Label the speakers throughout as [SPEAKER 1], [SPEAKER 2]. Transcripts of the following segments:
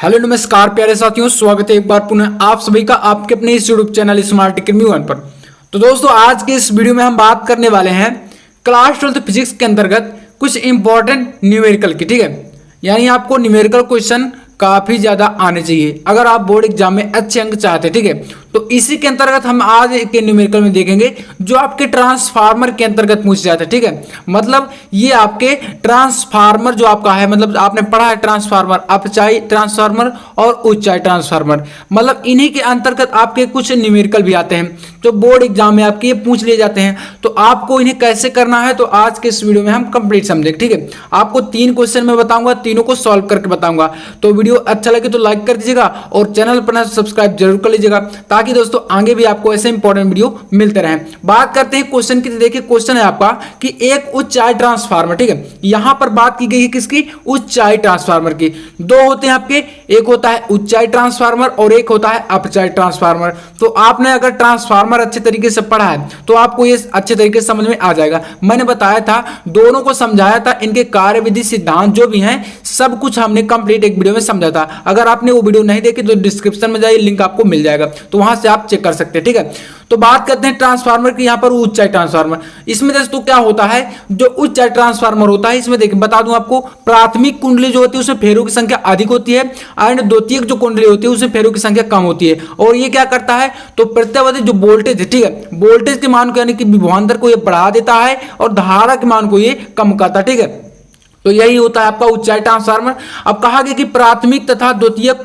[SPEAKER 1] Hello नमस्कार प्यारे साथियों, स्वागत है एक बार पुनः आप सभी का आपके अपने इस YouTube channel smart academy one पर। तो दोस्तों आज के इस वीडियो में हम बात करने वाले हैं क्लास 12 फिजिक्स के अंतर्गत कुछ इंपॉर्टेंट न्यूमेरिकल की। ठीक है, यानी आपको न्यूमेरिकल क्वेश्चन काफी ज्यादा आने चाहिए अगर आप बोर्ड एग्जाम में अच्छे अंक चाहते हैं। ठीक है, तो इसी के अंतर्गत हम आज के न्यूमेरिकल में देखेंगे जो आपके ट्रांसफार्मर के अंतर्गत पूछ जाते हैं। ठीक है, मतलब ये आपके ट्रांसफार्मर जो आपका है, मतलब आपने पढ़ा है ट्रांसफार्मर, अपचाई ट्रांसफार्मर और उच्चाई ट्रांसफार्मर, मतलब इन्हीं के अंतर्गत आपके कुछ न्यूमेरिकल भी आते हैं जो बोर्ड एग्जाम में आपके ये पूछ लिए जाते हैं। तो आपको इन्हें कैसे करना है तो आज के इस वीडियो में हम कंप्लीट समझेंगे। ठीक है, आपको 3 क्वेश्चन मैं बताऊंगा, तीनों को सॉल्व करके बताऊंगा। तो वीडियो अच्छा लगे तो लाइक कर दीजिएगा और चैनल पर सब्सक्राइब जरूर कर लीजिएगा ताकि दोस्तों आगे भी आपको ऐसे इंपॉर्टेंट वीडियो मिलते रहें। बात करते हैं क्वेश्चन की। देखिए क्वेश्चन है आपका कि एक उच्चाई ट्रांसफार्मर। ठीक है, यहां पर बात की गई है किसकी? उच्चाई ट्रांसफार्मर की। दो होते हैं आपके, एक होता है उच्चाई ट्रांसफार्मर और एक होता है अपचाई ट्रांसफार्मर। तो आपने अगर ट्रांसफार्मर अच्छे तरीके से पढ़ा है तो आपको ये अच्छे तरीके से समझ में आ जाएगा। मैंने बताया था, दोनों को समझाया था, इनके कार्यविधि सिद्धांत जो भी हैं सब कुछ हमने कंप्लीट एक वीडियो में समझा था। अगर आपने वो वीडियो नहीं देखी तो डिस्क्रिप्शन में जाइए, लिंक आपको मिल जाएगा, तो वहां से आप चेक कर सकते हैं। ठीक है, तो बात करते हैं ट्रांसफार्मर की। यहां पर उच्चाई ट्रांसफार्मर, इसमें दोस्तों क्या होता है, जो उच्चाई ट्रांसफार्मर होता है इसमें देखिए बता दूं आपको, प्राथमिक कुंडली जो होती है उसमें फेरों की संख्या अधिक होती है एंड द्वितीयक जो कुंडली होती है उसमें फेरों की संख्या कम होती है। और ये क्या करता है, तो प्रत्यावर्ती जो वोल्टेज है, ठीक है, वोल्टेज के मान को यानी कि विभवांतर को ये बढ़ा देता है और धारा के मान को ये कम करता है। ठीक है, तो यही होता है आपका उच्चाई ट्रांसफार्मर। अब कहा गया कि प्राथमिक तथा द्वितीयक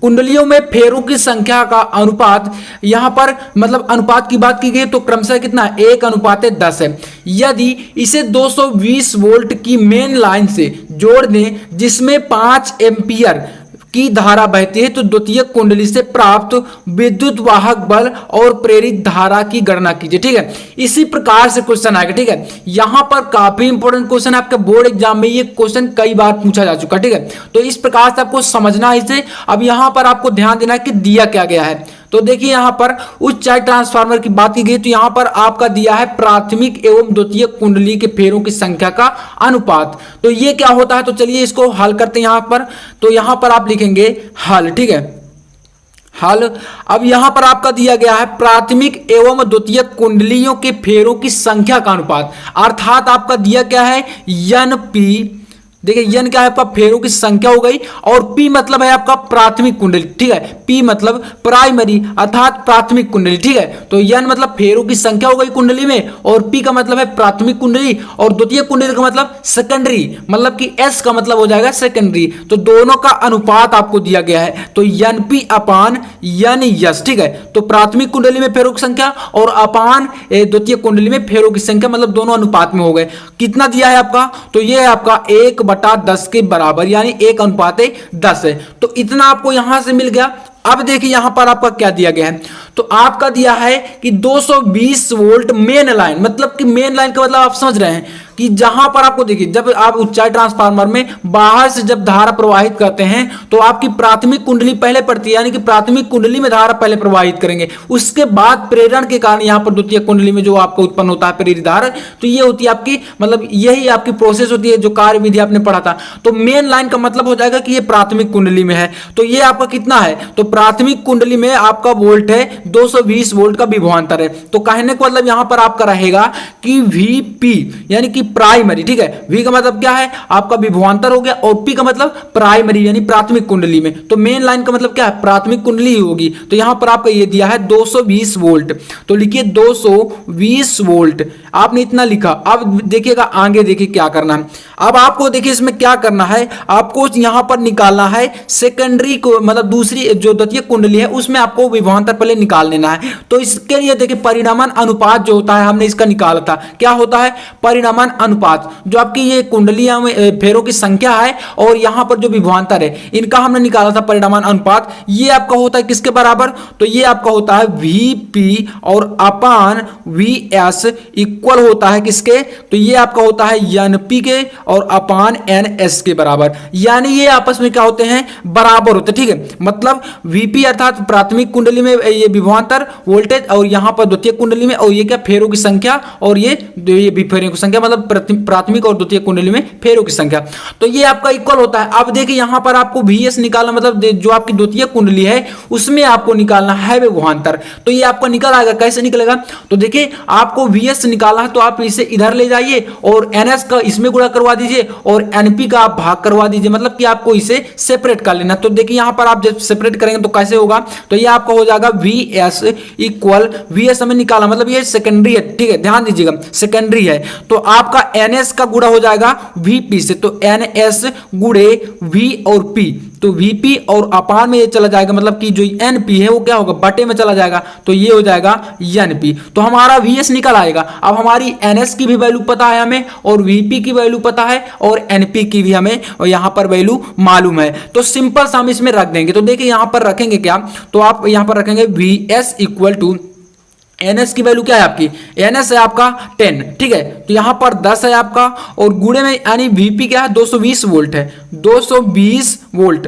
[SPEAKER 1] कुंडलियों में फेरों की संख्या का अनुपात, यहां पर मतलब अनुपात की बात की गई तो क्रमशः कितना, 1:10 है। यदि इसे 220 वोल्ट की मेन लाइन से जोड़ दें जिसमें 5 एम्पियर की धारा बहती है तो द्वितीयक कुंडली से प्राप्त विद्युत वाहक बल और प्रेरित धारा की गणना कीजिए। ठीक है, इसी प्रकार से क्वेश्चन आएगा। ठीक है, यहां पर काफी इंपॉर्टेंट क्वेश्चन है, आपके बोर्ड एग्जाम में ये क्वेश्चन कई बार पूछा जा चुका है। ठीक है, तो इस प्रकार से आपको समझना है इसे। अब यहां पर आपको ध्यान देना है कि दिया क्या गया है। तो देखिए यहां पर उच्चाई ट्रांसफार्मर की बात की गई तो यहां पर आपका दिया है प्राथमिक एवं द्वितीयक कुंडली के फेरों की संख्या का अनुपात। तो ये क्या होता है, तो चलिए इसको हल करते हैं यहां पर। तो यहां पर आप लिखेंगे हल। ठीक है, हल। अब यहां पर आपका दिया गया है प्राथमिक एवं द्वितीयक कुंडलियों के फेरों की संख्या का अनुपात, अर्थात आपका दिया क्या है, एन पी। देखिए एन क्या है आपका, फेरों की संख्या हो गई, और पी मतलब है आपका प्राथमिक कुंडली। ठीक है, पी मतलब प्राइमरी अर्थात प्राथमिक कुंडली। ठीक है, तो एन मतलब फेरों की संख्या हो गई कुंडली में, और पी का मतलब है प्राथमिक कुंडली, और द्वितीय कुंडली का मतलब सेकेंडरी, मतलब कि एस का मतलब हो जाएगा सेकेंडरी। तो दोनों का अनुपात आपको दिया गया है, तो N P upon N S. ठीक है, तो प्राथमिक कुंडली में फेरों की संख्या और अपान द्वितीय कुंडली में फेरों की संख्या, मतलब दोनों अनुपात में हो गए। कितना दिया है आपका, तो ये है आपका 1/10 के बराबर, यानी 1:10 है। तो इतना आपको यहां से मिल गया। अब देखिए यहां पर आपका क्या दिया गया है, तो आपका दिया है कि 220 वोल्ट मेन लाइन, मतलब कि मेन लाइन का मतलब आप समझ रहे हैं कि जहां पर आपको देखिए जब आप उच्चाई ट्रांसफार्मर में बाहर से जब धारा प्रवाहित करते हैं तो आपकी प्राथमिक कुंडली पहले पड़ती है, यानी कि प्राथमिक कुंडली में धारा पहले प्रवाहित करेंगे, उसके बाद प्रेरण के कारण यहां पर द्वितीय कुंडली में जो आपको उत्पन्न होता है प्रेरित धारा, तो ये होती है आपकी, मतलब यही आपकी प्रोसेस होती है जो कार्य विधि आपने पढ़ा था। तो मेन लाइन का मतलब हो जाएगा कि ये प्राथमिक कुंडली में है। तो ये आपका कितना है, तो प्राथमिक कुंडली में आपका वोल्ट है 220 वोल्ट का विभवांतर है। तो कहने का मतलब यहां पर आपका रहेगा कि वीपी यानी कि प्राइमरी। ठीक है, वी का मतलब क्या है आपका विभवांतर हो गया, और पी का मतलब प्राइमरी यानी प्राथमिक कुंडली में। तो मेन लाइन का मतलब क्या है, प्राथमिक कुंडली ही होगी। तो यहां पर आपका ये दिया है 220 वोल्ट, तो लिखिए 220 वोल्ट, आपने इतना लिखा। अब देखिएगा आगे, देखिए क्या करना है। अब आपको देखिए इसमें क्या करना है, आपको यहां पर निकालना है सेकेंडरी को, मतलब दूसरी जो द्वितीय कुंडली है उसमें आपको विभवांतर पहले निकाल लेना है। तो इसके लिए देखिए परिणामान अनुपात जो होता है हमने इसका निकाला था, क्या होता है परिणामान अनुपात, जो आपकी ये कुंडलियां में फेरों की संख्या है और यहां पर जो विभवांतर है इनका हमने निकाला था परिणामान अनुपात। ये आपका होता है किसके बराबर, तो ये आपका होता है वीपी और अपान वी एस इक्वल होता है किसके, तो ये आपका होता है एनपी के और अपान एन एस के बराबर, यानी ये आपस में क्या होते हैं, बराबर होते हैं। ठीक है, मतलब वीपी अर्थात प्राथमिक कुंडली में ये विभवांतर वोल्टेज और यहां पर द्वितीय कुंडली में, और ये क्या फेरों की संख्या और ये फेरों की संख्या मतलब मतलब प्राथमिक और द्वितीय कुंडली में फेरों की संख्या। तो ये आपका इक्वल होता है। अब देखिए यहाँ पर आपको VS निकालना, मतलब जो आपकी द्वितीय कुंडली है उसमें आपको निकालना है विभवांतर। तो ये आपका निकल आएगा। कैसे निकलेगा? तो देखिए आपको VS निकालना है तो आप इसे इधर ले जाइए और NS का इसमें गुणा करवा दीजिए और NP का आप भाग करवा दीजिए, मतलब कि आपको इसे सेपरेट कर लेना। तो देखिए यहाँ पर आप जब सेपरेट करेंगे तो कैसे होगा? तो ये आपका हो जाएगा VS इक्वल, VS हमें निकाला मतलब ये सेकेंडरी है, ठीक है, ध्यान दीजिएगा सेकेंडरी है। तो आपका NS का गुणा हो जाएगा VP से, तो NS गुणे V और P, तो VP और अपान में ये चला जाएगा, मतलब कि जो NP है वो क्या होगा? बटे में चला जाएगा, तो ये हो जाएगा NP। तो हमारा VS निकल आएगा। अब हमारी NS की भी वैल्यू पता है हमें और VP की वैल्यू पता है और NP की भी हमें और यहाँ पर वैल्यू मालूम है। तो सिंपल सा हम इसमें रख देंगे। तो देखिए यहाँ पर रखेंगे क्या? तो आप यहाँ पर रखेंगे VS इक्वल टू NS की वैल्यू क्या है आपकी? NS है आपका 10, ठीक है, तो यहां पर 10 है आपका और गुणे में यानी VP क्या है? 220 वोल्ट है, 220 वोल्ट।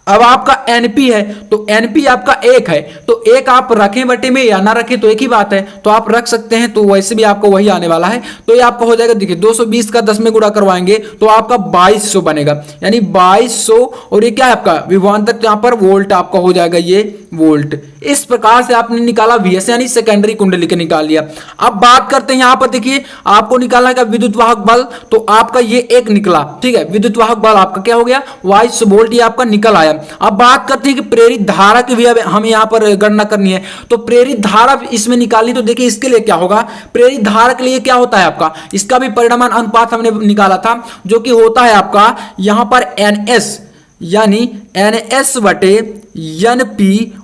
[SPEAKER 1] अब आपका NP है तो NP आपका 1 है, तो 1 आप रखें बटे में या ना रखें तो एक ही बात है, तो आप रख सकते हैं। तो वैसे भी आपको वही आने वाला है। तो ये आपका हो जाएगा, देखिए 220 का 10 में गुणा करवाएंगे तो आपका 2200 बनेगा, यानी 2200। और ये क्या है आपका? विभवांतर यहाँ पर वोल्ट आपका हो जाएगा, ये वोल्ट। इस प्रकार से आपने निकाला VS यानी सेकेंडरी कुंडली के निकाल लिया। अब बात करते हैं यहाँ पर, देखिए आपको निकालना है विद्युत वाहक बल, तो आपका ये एक निकला, ठीक है, विद्युत वाहक बल आपका क्या हो गया? 2200 वोल्ट, ये आपका निकल आया। अब बात करते हैं कि प्रेरित धारा की भी हमें यहाँ पर गणना करनी है। तो प्रेरित धारा इसमें निकालनी, तो देखिए इसके लिए क्या होगा? प्रेरित धारा के लिए क्या होता है आपका? इसका भी परिमाण अनुपात हमने निकाला था, जो कि होता है आपका यहाँ पर NS यानी NS बटे NP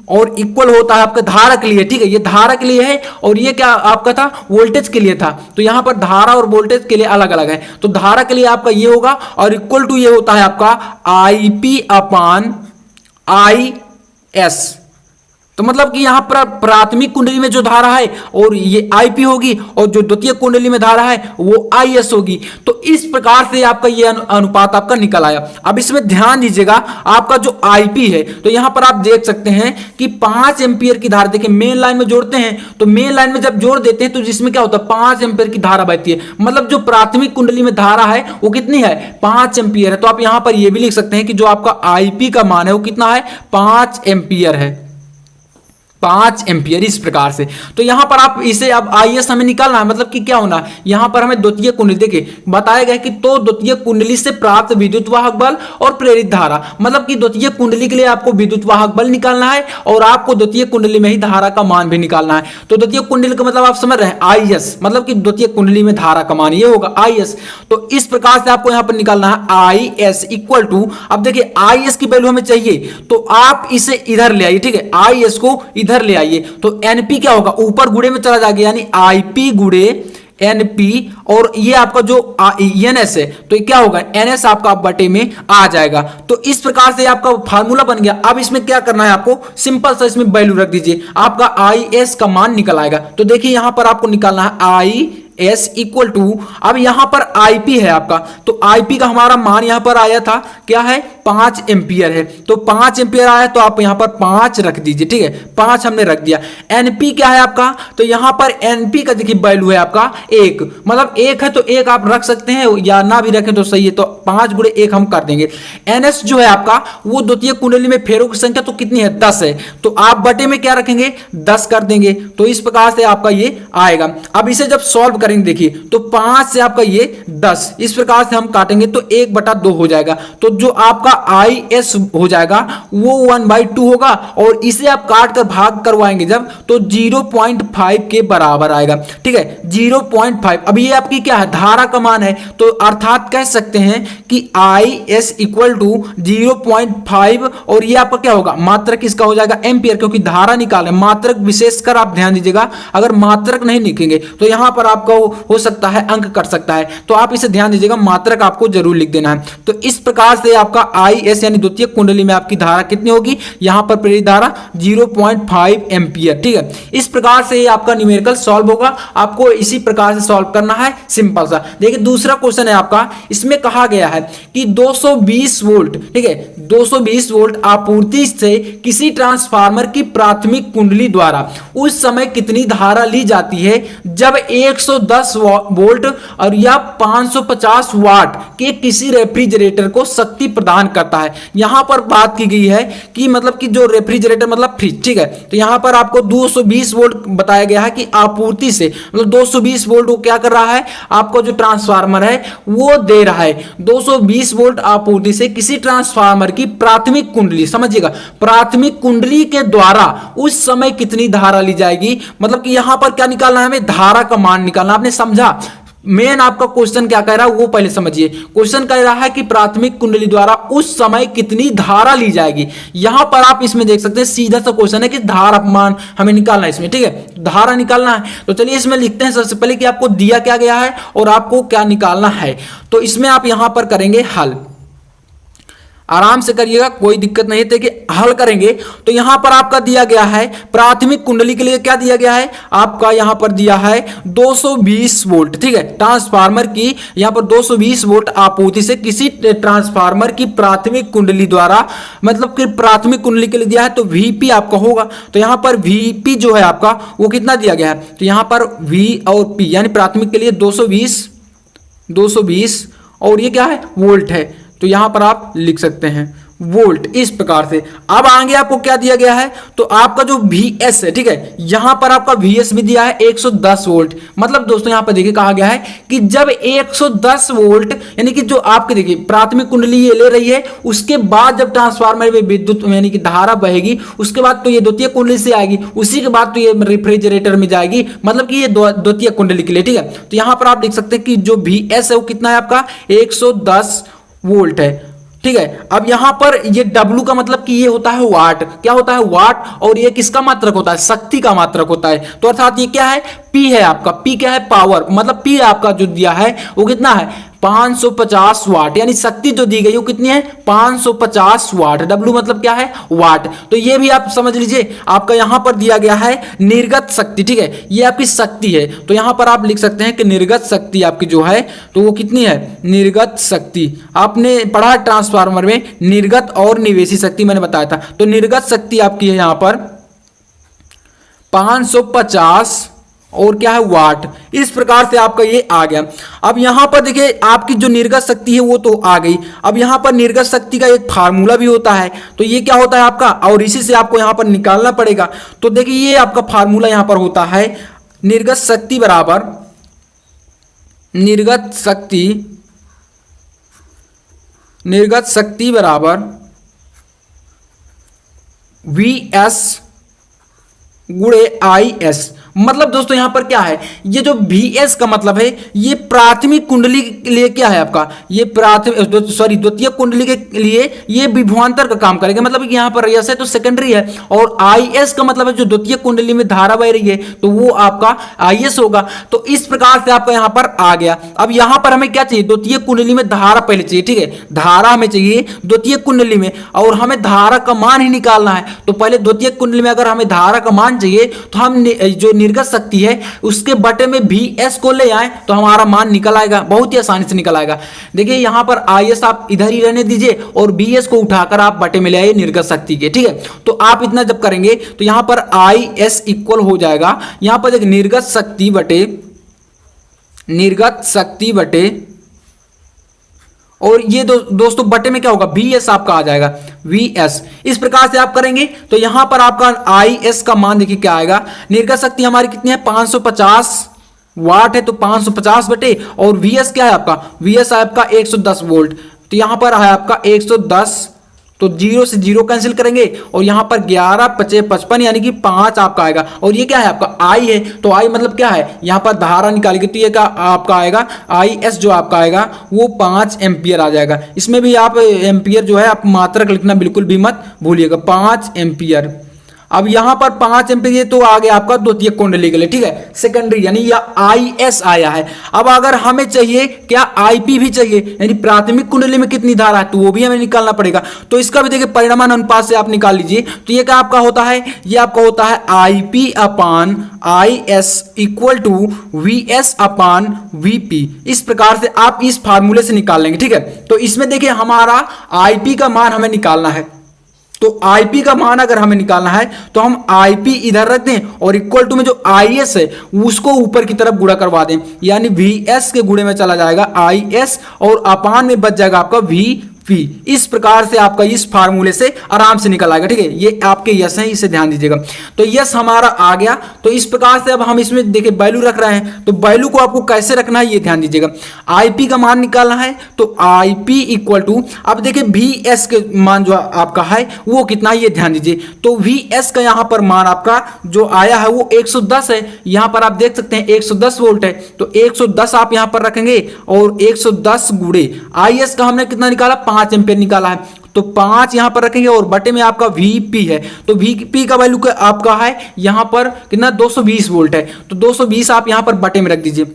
[SPEAKER 1] और इक्वल होता है आपका धारा के लिए, ठीक है, ये धारा के लिए है और ये क्या आपका था? वोल्टेज के लिए था। तो यहां पर धारा और वोल्टेज के लिए अलग अलग है। तो धारा के लिए आपका ये होगा और इक्वल टू ये होता है आपका IP अपान IS। तो मतलब कि यहां पर प्राथमिक कुंडली में जो धारा है और ये IP होगी और जो द्वितीय कुंडली में धारा है वो IS होगी। तो इस प्रकार से आपका ये अनुपात आपका निकल आया। अब इसमें ध्यान दीजिएगा, आपका जो IP है तो यहां पर आप देख सकते हैं कि 5 एम्पियर की धारा, देखिए मेन लाइन में जोड़ते हैं तो मेन लाइन में जब जोड़ देते हैं तो जिसमें क्या होता है? 5 एम्पियर की धारा बहती है, मतलब जो प्राथमिक कुंडली में धारा है वो कितनी है? 5 एम्पियर है। तो आप यहां पर ये भी लिख सकते हैं कि जो आपका IP का मान है वो कितना है? 5 एम्पियर है, 5 एम्पियर, इस प्रकार से। तो यहां पर आप इसे अब IS हमें निकालना है, मतलब कि क्या होना है? यहां पर हमें द्वितीय कुंडली, देखिए बताया गया कि तो द्वितीय कुंडली से प्राप्त विद्युत वाहक बल और प्रेरित धारा, मतलब कि द्वितीय कुंडली के लिए आपको विद्युत वाहक बल निकालना है और आपको द्वितीय कुंडली में ही धारा का मान भी निकालना है। तो द्वितीय कुंडली का मतलब आप समझ रहे हैं IS, मतलब कि द्वितीय कुंडली में धारा का मान ये होगा IS। तो इस प्रकार से आपको यहां पर निकालना है IS इक्वल टू, अब देखिए IS की वैल्यू हमें चाहिए तो आप इसे इधर ले आइए, ठीक है, IS को इधर ले आइए। तो NP क्या होगा? ऊपर गुणे में चला जाएगा, यानी IP गुणे NP और ये आपका जो NS है तो ये क्या होगा? NS आपका बटे में आ जाएगा। तो इस प्रकार से आपका फार्मूला बन गया। अब इसमें क्या करना है आपको? सिंपल सा इसमें वैल्यू रख दीजिए, आपका IS का मान निकल आएगा। तो देखिए यहां पर आपको निकालना है IS इक्वल टू, अब यहां पर IP है आपका, तो IP का हमारा मान यहां पर आया था, क्या है? 5 एम्पियर है। तो 5 एम्पियर आया तो आप यहां पर 5 रख दीजिए, ठीक है, 5 हमने रख दिया। NP क्या है आपका? तो यहां पर NP का देखिए वैल्यू है आपका 1, मतलब 1 है तो 1 आप रख सकते हैं या ना भी रखें तो सही है। तो 5 गुणे 1 हम कर देंगे। NS जो है आपका वो द्वितीय कुंडली में फेरों की संख्या तो कितनी है? 10 है, तो आप बटे में क्या रखेंगे? 10 कर देंगे। तो इस प्रकार से आपका ये आएगा। अब इसे जब सॉल्व करेंगे देखिए तो 5 से आपका ये 10, इस प्रकार से हम काटेंगे तो 1/2 हो जाएगा। तो जो आपका IS हो जाएगा वो 1/2 होगा और इसे आप काट कर भाग करवाएंगे जब तो 0.5 के बराबर आएगा, ठीक है, 0.5। अब ये आपकी क्या है? धारा का मान है, तो अर्थात कह सकते हैं कि IS इक्वल टू 0.5 और ये आपका क्या होगा? मात्रक इसका हो जाएगा एम्पियर, क्योंकि धारा निकाले मात्रक विशेषकर आप ध्यान दीजिएगा, अगर मात्रक नहीं लिखेंगे तो यहां पर आपका हो सकता है अंक कट सकता है। तो आप इसे ध्यान दीजिएगा, मात्रक आपको जरूर लिख देना है। तो इस प्रकार से आपका IS यानी द्वितीय कुंडली में आपकी धारा कितनी होगी, यहाँ पर प्रेरित धारा 0.5 एम्पियर। ठीक है, इस प्रकार से ये आपका न्यूमेरिकल सॉल्व होगा। आपको इसी प्रकार से सॉल्व करना है, सिंपल सा। देखिए दूसरा क्वेश्चन है आपका, इसमें कहा गया है कि 220 वोल्ट, ठीक है, 220 वोल्ट आपूर्ति से किसी ट्रांसफार्मर की प्राथमिक कुंडली द्वारा उस समय कितनी धारा ली जाती है जब 110 वोल्ट और या 550 वाट के किसी रेफ्रिजरेटर को शक्ति प्रदान करता है। यहां पर बात की गई है कि मतलब कि जो रेफ्रिजरेटर मतलब फ्रिज, ठीक है, तो यहां पर आपको 220 वोल्ट बताया गया है कि आपूर्ति से, मतलब 220 वोल्ट वो क्या कर रहा है, आपको जो ट्रांसफार्मर है वो दे रहा है 220 वोल्ट आपूर्ति से किसी ट्रांसफार्मर की प्राथमिक कुंडली, समझिएगा, प्राथमिक कुंडली के द्वारा उस समय कितनी धारा ली जाएगी। मतलब कि यहां पर क्या निकालना है, हमें धारा का मान निकालना। आपने समझा, मेन आपका क्वेश्चन क्या कह रहा है वो पहले समझिए। क्वेश्चन कह रहा है कि प्राथमिक कुंडली द्वारा उस समय कितनी धारा ली जाएगी। यहां पर आप इसमें देख सकते हैं सीधा सा क्वेश्चन है कि धारा मान हमें निकालना है इसमें, ठीक है, धारा निकालना है। तो चलिए इसमें लिखते हैं सबसे पहले कि आपको दिया क्या गया है और आपको क्या निकालना है। तो इसमें आप यहां पर करेंगे हल, आराम से करिएगा, कोई दिक्कत नहीं है। देखिए हल करेंगे तो यहां पर आपका दिया गया है प्राथमिक कुंडली के लिए क्या दिया गया है, आपका यहां पर दिया है 220 वोल्ट, ठीक है, ट्रांसफार्मर की यहां पर 220 वोल्ट आपूर्ति से किसी ट्रांसफार्मर की प्राथमिक कुंडली द्वारा, मतलब कि प्राथमिक कुंडली के लिए दिया है तो VP आपका होगा। तो यहां पर VP जो है आपका वो कितना दिया गया है, तो यहां पर V और P यानी प्राथमिक के लिए 220 और ये क्या है, वोल्ट है, तो यहां पर आप लिख सकते हैं वोल्ट इस प्रकार से। अब आगे आपको क्या दिया गया है, तो आपका जो VS है, ठीक है, यहां पर आपका VS भी दिया है 110 वोल्ट। मतलब दोस्तों यहां पर देखिए कहा गया है कि जब 110 वोल्ट यानी कि जो आपके देखिए प्राथमिक कुंडली ये ले रही है, उसके बाद जब ट्रांसफार्मर में विद्युत यानी कि धारा बहेगी, उसके बाद तो ये द्वितीय कुंडली से आएगी, उसी के बाद तो ये रेफ्रिजरेटर में जाएगी, मतलब कि ये द्वितीय कुंडली के लिए, ठीक है। तो यहां पर आप देख सकते हैं कि जो VS है वो कितना है आपका 110 वोल्ट है, ठीक है। अब यहां पर ये W का मतलब कि ये होता है वाट, क्या होता है, वाट, और ये किसका मात्रक होता है, शक्ति का मात्रक होता है। तो अर्थात ये क्या है, P है आपका, P क्या है, पावर, मतलब P आपका जो दिया है वो कितना है 550 वाट, यानी शक्ति जो दी गई वो कितनी है 550 वाट। W मतलब क्या है, वाट। तो ये भी आप समझ लीजिए, आपका यहां पर दिया गया है निर्गत शक्ति, ठीक है, ये आपकी शक्ति है। तो यहां पर आप लिख सकते हैं कि निर्गत शक्ति आपकी जो है तो वो कितनी है, निर्गत शक्ति। आपने पढ़ा ट्रांसफार्मर में निर्गत और निवेशी शक्ति मैंने बताया था, तो निर्गत शक्ति आपकी है यहां पर 550 और क्या है, वाट। इस प्रकार से आपका ये आ गया। अब यहां पर देखिए आपकी जो निर्गत शक्ति है वो तो आ गई। अब यहां पर निर्गत शक्ति का एक फार्मूला भी होता है, तो ये क्या होता है आपका, और इसी से आपको यहां पर निकालना पड़ेगा। तो देखिए ये आपका फार्मूला यहां पर होता है, निर्गत शक्ति बराबर VS गुणे IS। मतलब दोस्तों यहां पर क्या है, ये जो VS का मतलब है ये प्राथमिक कुंडली के लिए क्या है आपका, ये द्वितीय कुंडली के लिए ये विभवांतर का काम करेगा। मतलब कि यहां पर यस है तो सेकेंडरी है, और IS का मतलब है जो द्वितीय कुंडली में धारा बह रही है तो वो आपका IS होगा। तो इस प्रकार से आपका यहां पर आ गया। अब यहां पर हमें क्या चाहिए, द्वितीय कुंडली में धारा पहले चाहिए, ठीक है, धारा हमें चाहिए द्वितीय कुंडली में, और हमें धारा का मान ही निकालना है। तो पहले द्वितीय कुंडली में अगर हमें धारा का मान चाहिए तो हम जो निर्गत शक्ति है उसके बटे में VS को ले आए तो हमारा मान निकल आएगा, बहुत ही आसानी से निकल आएगा। देखिए यहां पर IS आप इधर ही रहने दीजिए और VS को उठाकर आप बटे में ले आइए निर्गत शक्ति के, ठीक है। तो आप इतना जब करेंगे तो यहां पर IS इक्वल हो जाएगा, यहां पर देखिए निर्गत शक्ति बटे और ये दोस्तों बटे में क्या होगा, VS आपका आ जाएगा, VS। इस प्रकार से आप करेंगे तो यहां पर आपका IS का मान देखिए क्या आएगा, निर्गत शक्ति हमारी कितनी है 550 वाट है, तो 550 बटे और VS क्या है आपका, VS है आपका 110 वोल्ट। तो यहां पर है आपका 110, तो 0 से 0 कैंसिल करेंगे और यहां पर 11 5 55 यानी कि 5 आपका आएगा। और ये क्या है आपका I है, तो I मतलब क्या है, यहां पर धारा निकालेंगे तो ये क्या आपका आएगा, IS जो आपका आएगा वो 5 एम्पियर आ जाएगा। इसमें भी आप एम्पियर जो है आप मात्रक लिखना बिल्कुल भी मत भूलिएगा, 5 एम्पियर। अब यहाँ पर 5 एम्पीयर ये तो आ गया आपका द्वितीय कुंडली के लिए, ठीक है, सेकेंडरी यानी या IS आया है। अब अगर हमें चाहिए क्या IP भी चाहिए, यानी प्राथमिक कुंडली में कितनी धारा है, तो वो भी हमें निकालना पड़ेगा। तो इसका भी देखिए परिणाम अनुपात से आप निकाल लीजिए। तो ये क्या आपका होता है, ये आपका होता है IP upon IS equal to VS upon VP। इस प्रकार से आप इस फार्मूले से निकाल लेंगे, ठीक है। तो इसमें देखिए हमारा IP का मान हमें निकालना है, तो IP का मान अगर हमें निकालना है तो हम IP इधर रख दें और इक्वल टू में जो IS है उसको ऊपर की तरफ गुणा करवा दें, यानी VS के गुणे में चला जाएगा IS और अपान में बच जाएगा आपका VP। इस प्रकार से आपका इस फार्मूले से आराम से निकल आएगा, ठीक है। ये आपके यस हैं, इसे ध्यान दीजिएगा। तो यस हमारा आ गया। तो इस प्रकार से अब हम इसमें देखिए वैल्यू रख रहे हैं, तो वैल्यू को आपको कैसे रखना है ये ध्यान दीजिएगा। IP का मान निकालना है तो IP इक्वल टू, अब देखिए VS के मान जो आपका है वो कितना है ये ध्यान दीजिए। तो VS का यहाँ पर मान आपका जो आया है वो 110 है। यहाँ पर आप देख सकते हैं 110 वोल्ट है, तो 110 आप यहाँ पर रखेंगे और 110 गुणे IS का हमने कितना निकाला, 5 एम्पीयर निकाला है, तो 5 यहां पर रखेंगे और बटे में आपका VP है। तो VP का वैल्यू आपका है यहां पर कितना, 220 वोल्ट है। तो 220 आप यहां पर बटे में रख दीजिए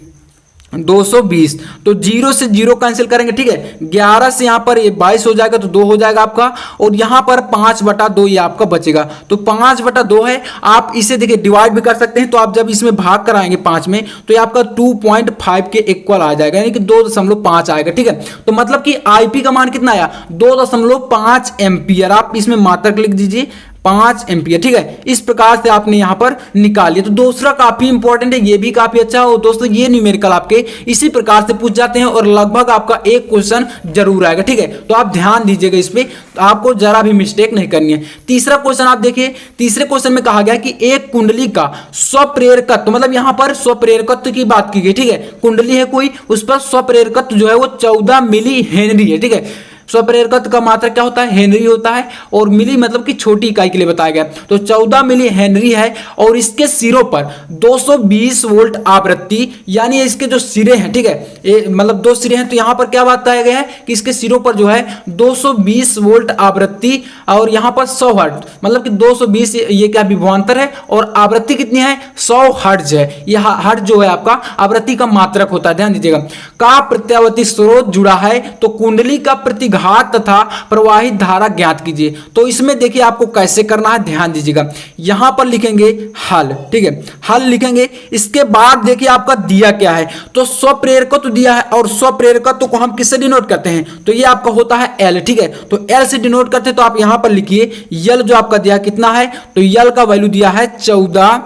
[SPEAKER 1] 220। तो 0 से 0 कैंसिल करेंगे, ठीक है। 11 से यहां पर ये 22 हो जाएगा, तो 2 हो जाएगा आपका, और यहां पर 5/2 ये आपका बचेगा। तो 5/2 है। आप इसे देखिए डिवाइड भी कर सकते हैं, तो आप जब इसमें भाग कराएंगे 5 में तो ये आपका 2.5 के इक्वल आ जाएगा, यानी कि 2.5 आएगा, ठीक है। तो मतलब कि IP का मान कितना आया, 2.5 एम्पियर। आप इसमें मात्रक लिख दीजिए 5 एम्पियर, ठीक है। इस प्रकार से आपने यहां पर निकाल लिया। तो दूसरा काफी इंपॉर्टेंट है, ये भी काफी अच्छा हो दोस्तों, ये न्यूमेरिकल आपके इसी प्रकार से पूछ जाते हैं और लगभग आपका एक क्वेश्चन जरूर आएगा, ठीक है। तो आप ध्यान दीजिएगा इस पे, तो आपको जरा भी मिस्टेक नहीं करनी है। तीसरा क्वेश्चन आप देखिए, तीसरे क्वेश्चन में कहा गया कि एक कुंडली का स्वप्रेरकत्व, मतलब यहां पर स्वप्रेरकत्व की बात की गई, ठीक है। कुंडली है कोई, उस पर स्वप्रेरकत्व जो है वो 14 मिली हेनरी है, ठीक है। स्वप्रेरकत्व का मात्रक क्या होता है, हेनरी होता है, और मिली मतलब कि छोटी इकाई के लिए बताया गया। तो 14 मिली हेनरी है और इसके सिरों पर 220 वोल्ट आवृत्ति, यानी इसके जो सिरे हैं, ठीक है, ये मतलब 2 सिरे हैं, तो यहां पर क्या बताया गया है कि इसके सिरों पर जो है 220 वोल्ट आवृत्ति और यहां पर 100 हर्ट्ज, मतलब कि 220 ये क्या विभवांतर है और आवृत्ति कितनी है, 100 हर्ट्ज है। यह हर्ट्ज जो है आपका आवृत्ति का मात्रक होता है, ध्यान दीजिएगा। का प्रत्यावर्ती स्रोत जुड़ा है तो कुंडली का प्रतिघात तथा प्रवाहित धारा ज्ञात कीजिए। तो इसमें देखिए आपको कैसे करना है, ध्यान दीजिएगा। यहां पर लिखेंगे हल, ठीक है, हल लिखेंगे। इसके बाद देखिए आपका दिया क्या है, तो स्वप्रेरकत्व दिया है, और स्वप्रेरकत्व को हम किससे डिनोट करते हैं, तो ये आपका होता है L, ठीक है। तो L से डिनोट करते हैं, तो आप यहां पर लिखिए L जो आपका दिया कितना है, तो L का वैल्यू दिया है 14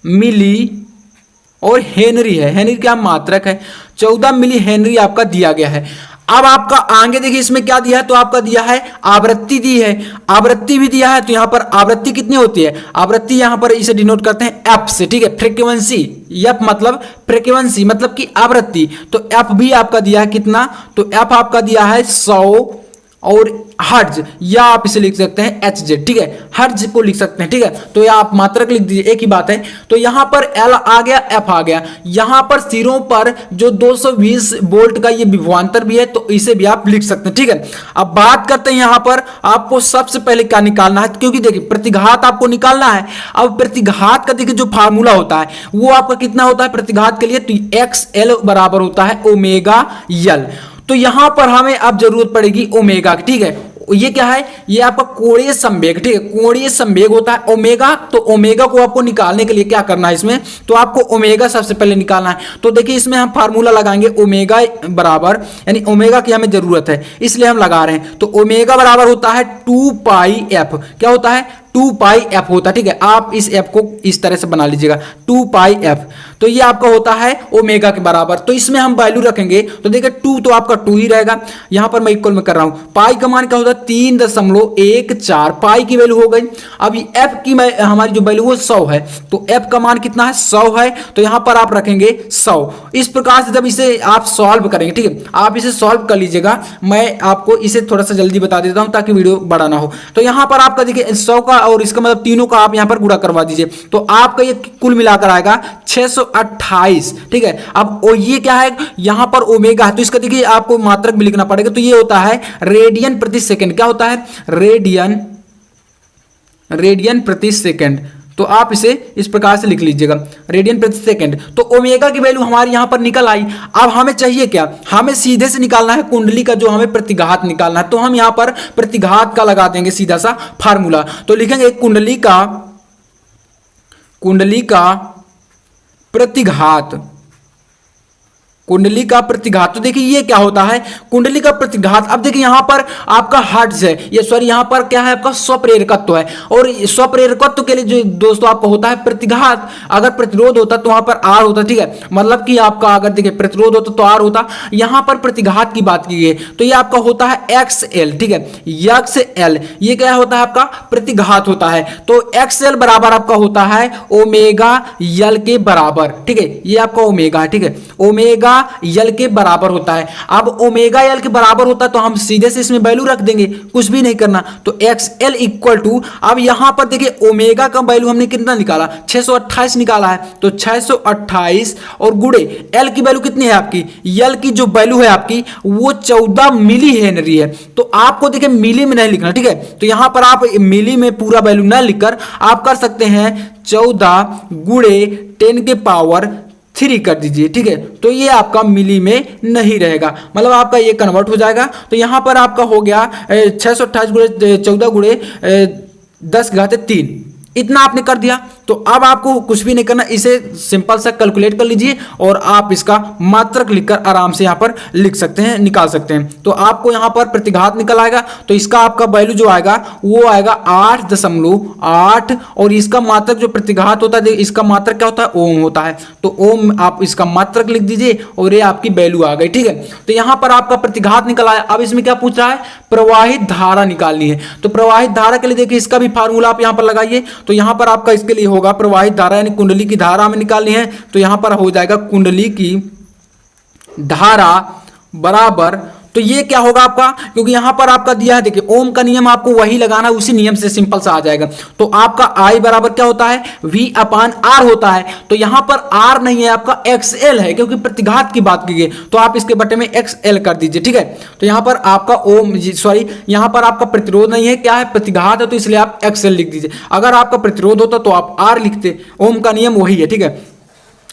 [SPEAKER 1] मिली और हेनरी है, हेनरी क्या मात्रक है, 14 मिली हेनरी आपका दिया गया है। अब आपका आगे देखिए इसमें क्या दिया है, तो आपका दिया है आवृत्ति दी है, आवृत्ति भी दिया है। तो यहां पर आवृत्ति कितनी होती है, आवृत्ति यहां पर इसे डिनोट करते हैं F से, ठीक है, फ्रीक्वेंसी। F मतलब फ्रीक्वेंसी मतलब कि आवृत्ति, तो F भी आपका दिया है कितना, तो F आपका दिया है 100 और हर्ज, या आप इसे लिख सकते हैं HZ, ठीक है, हर्ज को लिख सकते हैं, ठीक है। तो या आप मात्रक लिख दीजिए, एक ही बात है। तो यहां पर L आ गया, F आ गया। यहां पर सिरों पर जो 220 वोल्ट का ये विभवांतर भी है, तो इसे भी आप लिख सकते हैं, ठीक है। अब बात करते हैं यहां पर आपको सबसे पहले क्या निकालना है, क्योंकि देखिए प्रतिघात आपको निकालना है। अब प्रतिघात का देखिए जो फार्मूला होता है वो आपका कितना होता है प्रतिघात के लिए, तो XL बराबर होता है ओमेगा L। तो यहां पर हमें अब जरूरत पड़ेगी ओमेगा, ठीक है। ये क्या है, ये आपका कोणीय संवेग, ठीक है, कोणीय संवेग होता है ओमेगा। तो ओमेगा को आपको निकालने के लिए क्या करना है इसमें, तो आपको ओमेगा सबसे पहले निकालना है। तो देखिए इसमें हम फार्मूला लगाएंगे ओमेगा बराबर, यानी ओमेगा की हमें जरूरत है इसलिए हम लगा रहे हैं। तो ओमेगा बराबर होता है 2πf, क्या होता है 2πf होता है, ठीक है। आप इस f को इस तरह से बना लीजिएगा 2πf, तो ये आपका होता है ओमेगा के बराबर। तो इसमें हम वैल्यू रखेंगे, तो देखिए 2 तो आपका 2 ही रहेगा, यहां पर मैं इक्वल में कर रहा हूं। पाई का मान क्या होता है 3.14, पाई की वैल्यू हो गई। अब f की हमारी जो वैल्यू वो 100 है, तो f का मान कितना है 100 है, तो यहां पर आप रखेंगे 100। इस प्रकार से जब इसे आप सॉल्व करेंगे, ठीक है, आप इसे सॉल्व कर लीजिएगा। मैं आपको इसे थोड़ा सा जल्दी बता देता हूं ताकि वीडियो बड़ा ना हो। तो यहां पर आपका देखिए 100 का और इसका मतलब तीनों का आप यहां पर गुणा करवा दीजिए, तो आपका ये कुल मिलाकर आएगा 628, ठीक है। अब ये क्या है, यहां पर ओमेगा है, तो इसका देखिए आपको मात्रक भी लिखना पड़ेगा। तो ये होता है रेडियन प्रति सेकंड, क्या होता है रेडियन रेडियन प्रति सेकंड। तो आप इसे इस प्रकार से लिख लीजिएगा, रेडियन प्रति सेकंड। तो ओमेगा की वैल्यू हमारी यहां पर निकल आई। अब हमें चाहिए क्या, हमें सीधे से निकालना है कुंडली का जो हमें प्रतिघात निकालना है। तो हम यहां पर प्रतिघात का लगा देंगे सीधा सा फार्मूला। तो लिखेंगे कुंडली का प्रतिघात, कुंडली का प्रतिघात। तो देखिए ये क्या होता है, कुंडली का प्रतिघात। अब देखिए यहां पर आपका हर्ट्ज है, ये सॉरी यहां पर क्या है आपका स्वप्रेरकत्व है। और स्वप्रेरकत्व के लिए जो दोस्तों आपका होता है प्रतिघात, अगर प्रतिरोध होता तो वहां पर आर होता, ठीक है। मतलब कि आपका अगर देखिए प्रतिरोध होता तो आर होता, यहां पर प्रतिघात की बात की गई तो ये आपका होता है एक्सएल, ठीक है। एक्सएल ये क्या होता है आपका प्रतिघात होता है। तो एक्सएल बराबर आपका होता है ओमेगा यल के बराबर, ठीक है। ये आपका ओमेगा है, ठीक है, ओमेगा यल के बराबर होता है। अब ओमेगा यल के बराबर होता है तो हम सीधे से इसमें वैल्यू रख देंगे, कुछ भी नहीं करना। तो एक्सएल इक्वल टू, अब यहां पर देखिए ओमेगा का वैल्यू हमने कितना निकाला, 628 निकाला है। तो 628 और गुणे एल की वैल्यू कितनी है आपकी, यल की जो वैल्यू है आपकी वो 14 मिली हेनरी है। तो आपको देखिए मिली में नहीं लिखना, ठीक है। तो यहां पर आप मिली में पूरा वैल्यू ना लिखकर आप कर सकते हैं 14 गुणे 10 के पावर 3 कर दीजिए, ठीक है। तो ये आपका मिली में नहीं रहेगा, मतलब आपका ये कन्वर्ट हो जाएगा। तो यहां पर आपका हो गया 628 गुणे 14 गुणे 10⁻³ इतना आपने कर दिया। तो अब आपको कुछ भी नहीं करना, इसे सिंपल सा कैलकुलेट कर लीजिए और आप इसका मात्रक लिखकर आराम से यहां पर लिख सकते हैं, निकाल सकते हैं। तो आपको यहां पर प्रतिघात निकल आएगा। तो इसका आपका वैल्यू जो आएगा वो आएगा 8.8 और इसका मात्रक जो प्रतिघात होता है इसका मात्रक क्या होता है, ओम होता है। तो ओम आप इसका मात्रक लिख दीजिए और ये आपकी वैल्यू आ गई, ठीक है। तो यहां पर आपका प्रतिघात निकल आया। अब इसमें क्या पूछ रहा है, प्रवाहित धारा निकालनी है। तो प्रवाहित धारा के लिए देखिए इसका भी फार्मूला आप यहां पर लगाइए। तो यहां पर आपका इसके लिए होगा प्रवाहित धारा यानी कुंडली की धारा हमें निकालनी है। तो यहां पर हो जाएगा कुंडली की धारा बराबर, तो ये क्या होगा आपका, क्योंकि यहां पर आपका दिया है देखिए ओम का नियम आपको वही लगाना, उसी नियम से सिंपल सा आ जाएगा। तो आपका आई बराबर क्या होता है, V/R होता है। तो यहां पर R नहीं है आपका XL है, क्योंकि प्रतिघात की बात की गई। तो आप इसके बटे में XL कर दीजिए, ठीक है। तो यहां पर आपका ओम सॉरी यहां पर आपका प्रतिरोध नहीं है, क्या है प्रतिघात है, तो इसलिए आप XL लिख दीजिए। अगर आपका प्रतिरोध होता तो आप R लिखते, ओम का नियम वही है, ठीक है।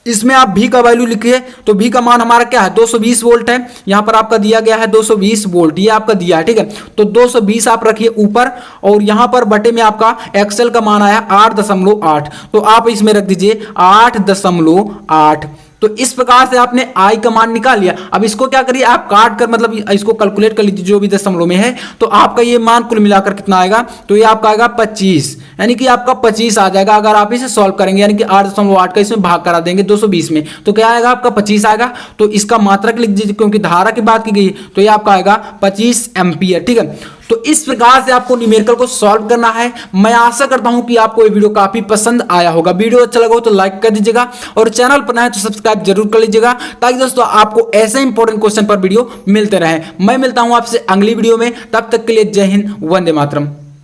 [SPEAKER 1] इसमें आप भी का वैल्यू लिखिए। तो भी का मान हमारा क्या है 220 वोल्ट है। यहां पर आपका दिया गया है 220 वोल्ट, ये आपका दिया है, ठीक है। तो 220 आप रखिए ऊपर और यहां पर बटे में आपका एक्सेल का मान आया 8.8। तो आप इसमें रख दीजिए 8.8। तो इस प्रकार से आपने आई का मान निकाल लिया। अब इसको क्या करिए आप काट कर मतलब इसको कैलकुलेट कर लीजिए जो भी दशमलव में है। तो आपका ये मान कुल मिलाकर कितना आएगा, तो ये आपका आएगा 25, यानी कि आपका 25 आ जाएगा अगर आप इसे सॉल्व करेंगे, यानी कि 8.8 का इसमें भाग करा देंगे 220 में। तो क्या आएगा आपका 25 आएगा। तो इसका मात्रक लिख दीजिए क्योंकि धारा की बात की गई, तो ये आपका आएगा 25 एम्पियर, ठीक है। तो इस प्रकार से आपको न्यूमेरिकल को सॉल्व करना है। मैं आशा करता हूं कि आपको ये वीडियो काफी पसंद आया होगा। वीडियो अच्छा लगा हो तो लाइक कर दीजिएगा और चैनल पर नए हैं तो सब्सक्राइब जरूर कर लीजिएगा, ताकि दोस्तों आपको ऐसे इंपॉर्टेंट क्वेश्चन पर वीडियो मिलते रहे। मैं मिलता हूं आपसे अगली वीडियो में, तब तक के लिए जय हिंद, वंदे मातरम।